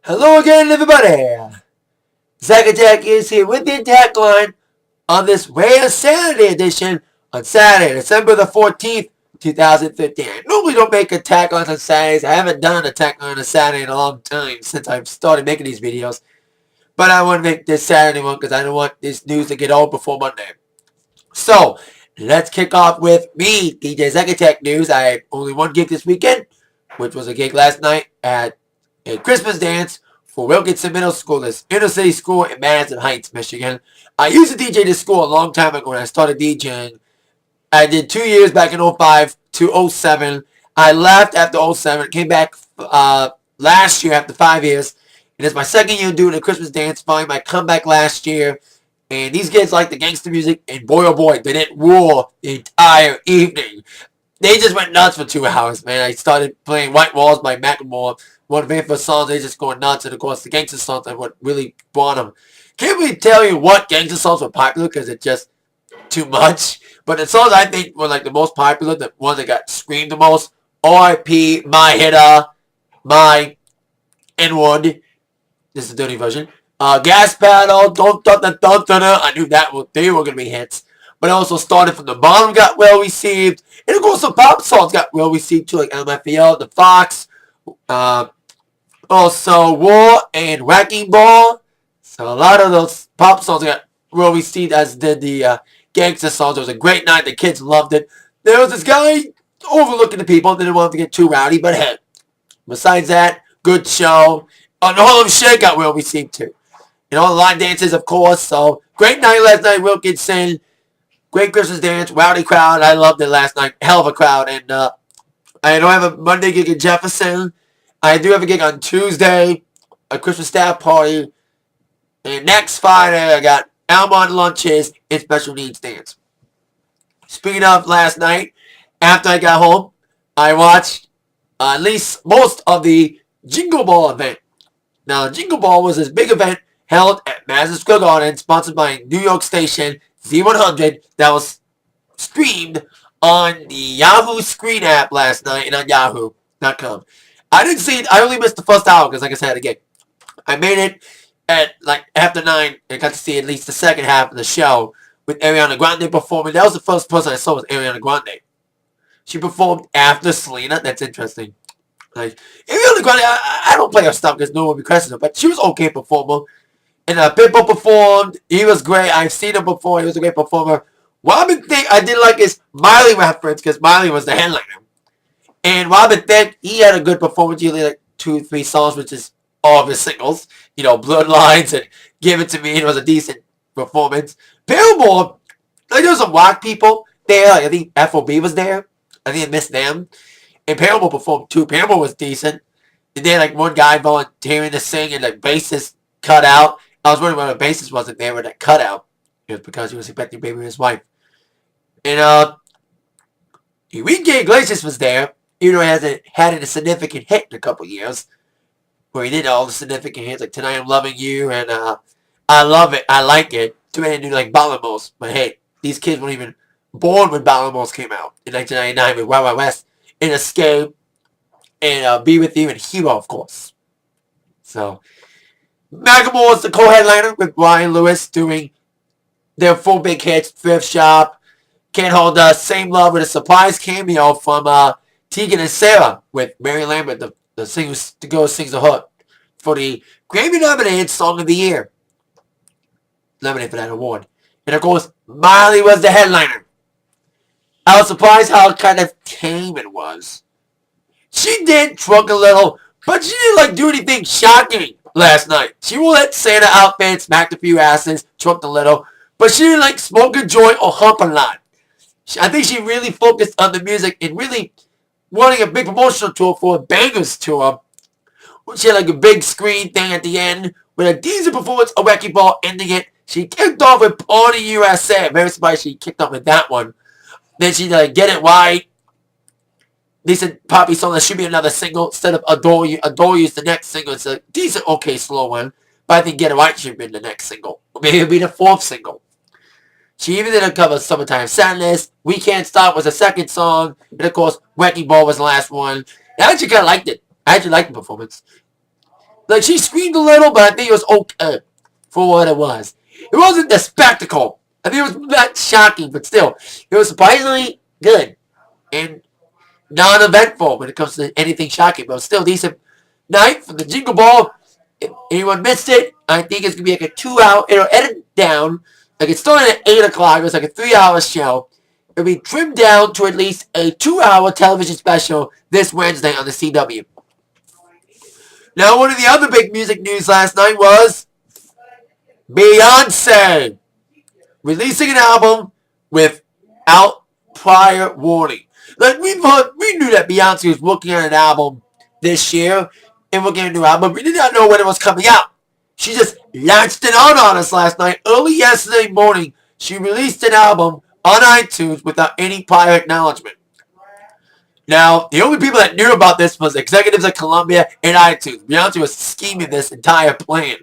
Hello again, everybody. Zack Attack is here with the Atakline on this rare Saturday edition on Saturday, December the 14th, 2015. I normally don't make Attack-Ons on Saturdays. I haven't done an Attack-On on a Saturday in a long time since I've started making these videos. But I want to make this Saturday one because I don't want this news to get old before Monday. So, let's kick off with me, DJ Zack Attack news. I had only one gig this weekend, which was a gig last night at a Christmas dance for Wilkinson Middle School, this inner city school in Madison Heights, Michigan. I used to DJ this school a long time ago when I started DJing. I did 2 years back in 05 to 07. I left after 07, came back last year after 5 years. And it's my second year doing a Christmas dance, following my comeback last year. And these kids like the gangster music, and boy oh boy, they didn't rule the entire evening. They just went nuts for 2 hours, man. I started playing White Walls by Macklemore. One of their first songs, they just going nuts. And of course, the gangster songs are what really brought them. Can't really tell you what gangster songs were popular because it's just too much. But the songs I think were like the most popular, the ones that got screamed the most, R.I.P., My Hitter, My N-Word. This is the dirty version. Gas Pedal, Don't Dun Dun Dun Dun. I knew that they were going to be hits. But it also started from the bottom, got well received. And of course, the pop songs got well received too, like LMFAO, The Fox, also War and Wrecking Ball. So a lot of those pop songs got well received, as did the gangster songs. It was a great night. The kids loved it. There was this guy overlooking the people. Didn't want to get too rowdy, but hey, besides that, good show. The Harlem Shake got well received too. And all the line dances, of course. So great night last night, Wilkinson. Great Christmas dance, rowdy crowd. I loved it last night. Hell of a crowd. And I don't have a Monday gig in Jefferson. I do have a gig on Tuesday, a Christmas staff party. And next Friday, I got Almond lunches and special needs dance. Speaking of last night, after I got home, I watched at least most of the Jingle Ball event. Now, Jingle Ball was this big event held at Madison Square Garden, sponsored by New York station Z100, that was streamed on the Yahoo Screen app last night and on Yahoo.com. I didn't see it. I only missed the first hour because, like I said, again, I made it at like after 9 and got to see at least the second half of the show with Ariana Grande performing. That was the first person I saw was Ariana Grande. She performed after Selena. That's interesting. Like, Ariana Grande, I don't play her stuff because no one requested her, but she was okay performer. And Pitbull performed. He was great. I've seen him before. He was a great performer. Robin Thicke, I did like his Miley reference because Miley was the headliner. And Robin Thicke, he had a good performance. He only like 2-3 songs, which is all of his singles. You know, Bloodlines and Give It To Me. It was a decent performance. Paramore, like there was some rock people there. Like, I think FOB was there. I think I missed them. And Paramore performed too. Paramore was decent. And then like one guy volunteering to sing and like bassist cut out. I was wondering why the bassist wasn't there with that cutout. It was because he was expecting baby with his wife. And Enrique Iglesias was there, even though he hasn't had a significant hit in a couple years. Where he did all the significant hits like Tonight I'm Loving You and I Love It, I Like It. Too many do like Balamos. But hey, these kids weren't even born when Balamos came out in 1999 with Wild Wild West and Escape and Be With You and Hero, of course. So Macklemore is the co-headliner with Brian Lewis doing their 4 big hits, Thrift Shop, Can't Hold Us, Same Love, with a surprise cameo from Tegan and Sarah with Mary Lambert, the singer to go sings the hook for the Grammy-nominated Song of the Year. Nominated for that award. And of course, Miley was the headliner. I was surprised how kind of tame it was. She did twerk a little, but she didn't like do anything shocking last night. She wore that Santa outfit, smacked a few asses, twerked a little, but she didn't like smoke a joint or hump a lot. I think she really focused on the music and really wanting a big promotional tour for a Bangers tour. She had like a big screen thing at the end with a decent performance, a Wrecking Ball ending it. She kicked off with Party USA. I'm very surprised she kicked off with that one. Then she like Get It Right. Decent poppy song. That should be another single instead of Adore You. Adore You is the next single. It's a decent, okay, slow one. But I think Get It Right should be the next single. Or maybe it'll be the 4th single. She even did a cover of Summertime Sadness. We Can't Stop was the second song. And of course, Wrecking Ball was the last one. I actually kind of liked it. I actually liked the performance. Like, she screamed a little, but I think it was okay for what it was. It wasn't the spectacle. I think it was not shocking, but still, it was surprisingly good and non-eventful when it comes to anything shocking, but still decent night for the Jingle Ball. If anyone missed it, I think it's gonna be like a 2 hour. It'll edit down. Like, it started at 8 o'clock. It was like a 3 hour show. It'll be trimmed down to at least a 2 hour television special this Wednesday on the CW. Now, one of the other big music news last night was Beyonce releasing an album without prior warning. Like, we knew that Beyonce was working on an album this year and working on a new album. We did not know when it was coming out. She just latched it on us last night. Early yesterday morning, she released an album on iTunes without any prior acknowledgement. Now, the only people that knew about this was executives at Columbia and iTunes. Beyonce was scheming this entire plan.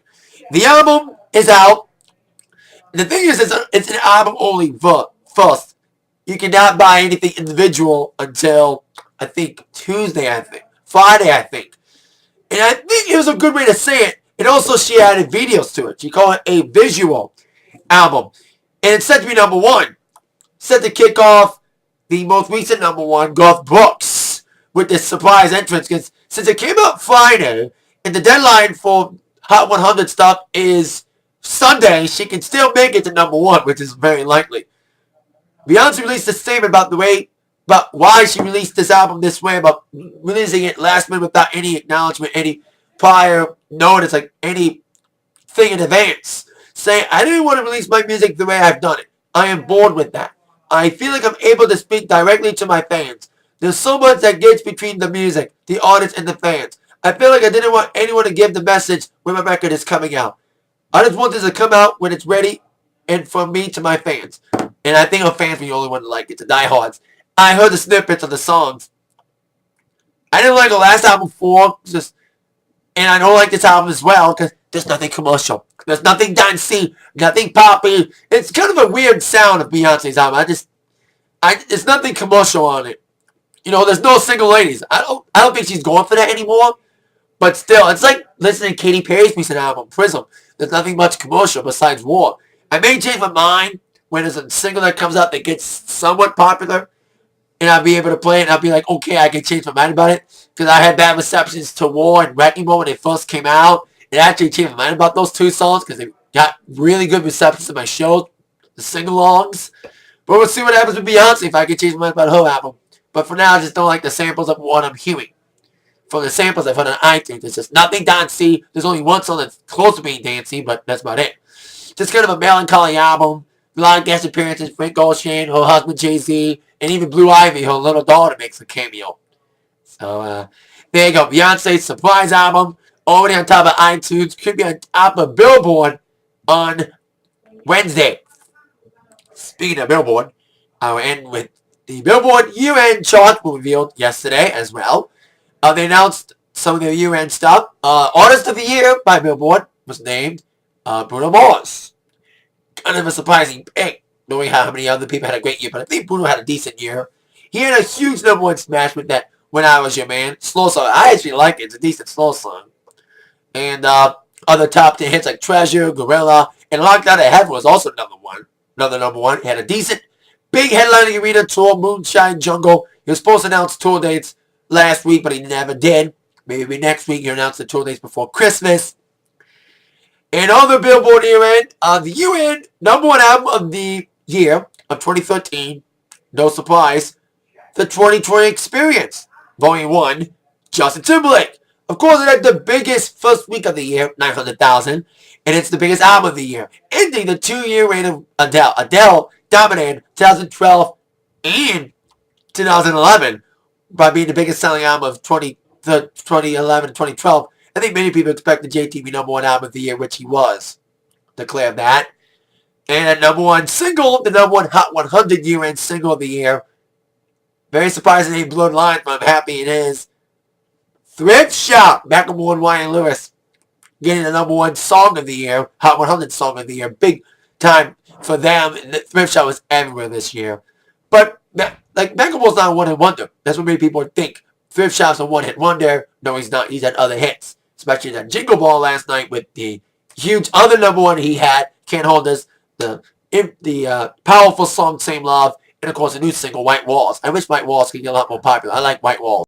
The album is out. The thing is, it's an album only first. You cannot buy anything individual until, I think, Tuesday, I think. Friday, I think. And I think it was a good way to say it. And also, she added videos to it. She called it a visual album. And it's set to be number one. Set to kick off the most recent number one, Garth Brooks, with this surprise entrance. Because since it came out Friday, and the deadline for Hot 100 stuff is Sunday, she can still make it to number one, which is very likely. Beyonce released a statement about why she released this album this way, about releasing it last minute without any acknowledgement, any prior notice, like anything in advance. Saying, I didn't want to release my music the way I've done it. I am bored with that. I feel like I'm able to speak directly to my fans. There's so much that gets between the music, the artist, and the fans. I feel like I didn't want anyone to give the message when my record is coming out. I just want this to come out when it's ready and from me to my fans. And I think her fans were the only one to like it, the diehards. I heard the snippets of the songs. I didn't like the last album before, and I don't like this album as well because there's nothing commercial. There's nothing dancey, nothing poppy. It's kind of a weird sound of Beyonce's album. There's nothing commercial on it. You know, there's no single ladies. I don't think she's going for that anymore. But still, it's like listening to Katy Perry's recent album, Prism. There's nothing much commercial besides war. I may change my mind when there's a single that comes out that gets somewhat popular, and I'll be able to play it, and I'll be like, okay, I can change my mind about it. Because I had bad receptions to War and Wrecking Ball when they first came out. It actually changed my mind about those two songs because they got really good receptions to my show, the sing-alongs. But we'll see what happens with Beyonce if I can change my mind about her album. But for now, I just don't like the samples of what I'm hearing. From the samples I've heard on iTunes, it's just nothing dancey. There's only one song that's close to being dancey, but that's about it. Just kind of a melancholy album. A lot of guest appearances. Frank Ocean, her husband Jay-Z, and even Blue Ivy, her little daughter, makes a cameo. So, there you go. Beyonce's surprise album. Already on top of iTunes. Could be on top of Billboard on Wednesday. Speaking of Billboard, I will end with the Billboard year-end chart were revealed yesterday as well. They announced some of their year-end stuff. Artist of the Year by Billboard was named Bruno Mars. Kind of a surprising pick, knowing how many other people had a great year, but I think Bruno had a decent year. He had a huge number one smash with that When I Was Your Man. Slow song. I actually like it. It's a decent slow song. And other top 10 hits like Treasure, Gorilla, and Locked Out of Heaven was also number one. Another number one. He had a decent, big headlining arena tour, Moonshine Jungle. He was supposed to announce tour dates last week, but he never did. Maybe next week he'll announce the tour dates before Christmas. And on the Billboard year-end, the year-end number one album of the year of 2013, no surprise, the 2020 Experience, Volume 1, Justin Timberlake. Of course, it had the biggest first week of the year, 900,000, and it's the biggest album of the year, ending the 2-year reign of Adele. Adele dominated 2012 and 2011 by being the biggest selling album of 2011 and 2012. I think many people expect the JTV number one album of the year, which he was. Declared that. And at number one single, the number one Hot 100 year-end single of the year. Very surprising he blew the line, but I'm happy it is. Thrift Shop, Macklemore and Ryan Lewis, getting the number one song of the year, Hot 100 song of the year. Big time for them. And the Thrift Shop was everywhere this year. But, like, Macklemore's not a one-hit wonder. That's what many people think. Thrift Shop's a one-hit wonder. No, he's not. He's had other hits. especially that Jingle Ball last night with the huge other number one he had, Can't Hold Us, the powerful song Same Love, and of course the new single White Walls. I wish White Walls could get a lot more popular. I like White Walls.